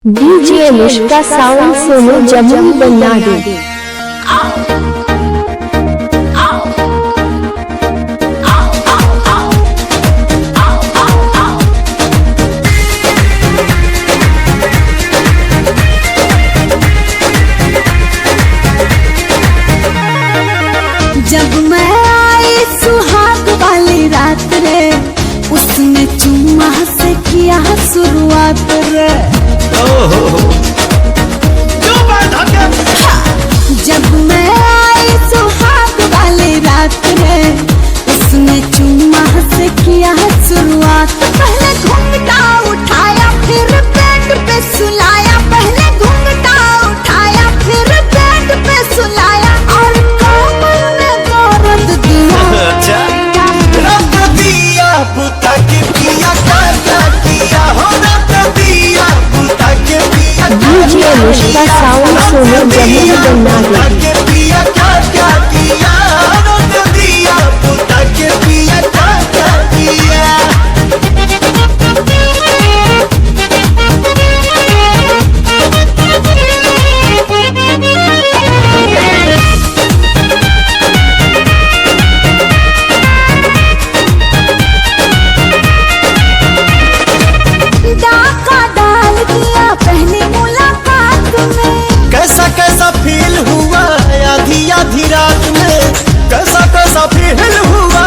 DJ Anushka sound Sonu Jamui बनाडू। जब मैं आई सुहाग वाली रात रे, उसने चुम्मा से किया शुरुआत रे। जब मैं आई सुहाग वाली रात रे, उसने चुम्मा से किया शुरुआत। पहले घूंघटा उठाया फिर बेड पे सुलाया, पहले घूंघटा उठाया फिर बेड पे सुलाया और कमर में दर्द दिया। रख दिया बुता के पिया क्या किया हो, रख दिया बुता के पिया। डीजे अनुष्का साउंड सोनू जमुई बनाडू। पिया क्या किया, रख दिया बुता के पिया क्या किया। डाका डाल दिया पहली मुलाकात में। कैसा कैसा फील हुआ आधी आधी रात में, कैसा कैसा फील हुआ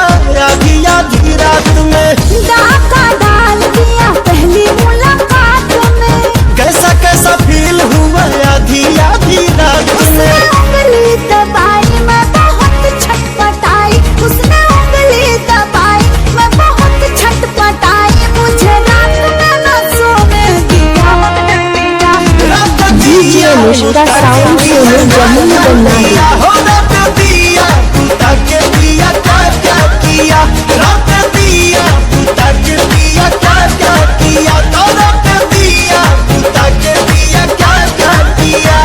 आधी आधी रात में। डाका डाल दिया पहली मुलाकात में। कैसा कैसा फील हुआ आधी आधी रात उसने में। उंगली दबाई मैं बहुत छटपटाई, उसने उंगली दबाई मैं बहुत छटपटाई। मुझे रात में न सोने दिया। डीजे अनुष्का साउंड सोनू जमुई बनाडू। हो रख दिया बुता के पिया क्या किया, रख दिया बुता के पिया क्या किया, तो रख दिया बुता के पिया क्या किया।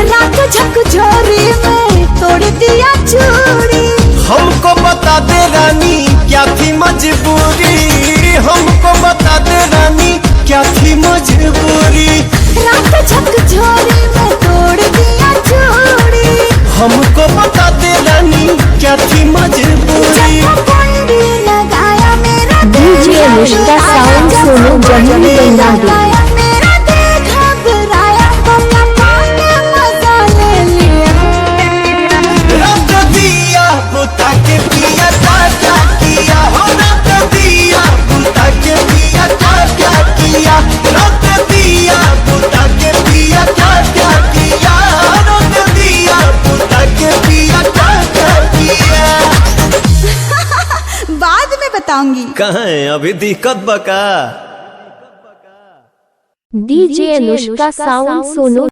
रात झकझोरी में तोड़ दिया चूड़ी। हमको बता दे रानी क्या थी मजबूरी, हमको बता दे रानी क्या थी मजबूरी। रात झकझोरी में तोड़ दिया चूड़ी। हमको बता दे रानी क्या थी मजबूरी। जब कुंडी लगाया मेरा डीजे अनुष्का साउंड सोनू जमुई बनाडू। मेरा दिल घबराया, पापा ने मजा ले लिया। रख दिया बुता के पिया क्या किया, हो रख दिया बुता के पिया क्या किया, रख दिया बुता के पिया क्या किया, रख दिया बुता के पिया क्या किया। बाद में बताऊंगी। कहाँ है अभी दिक्कत बका। DJ Anushka sound Sonu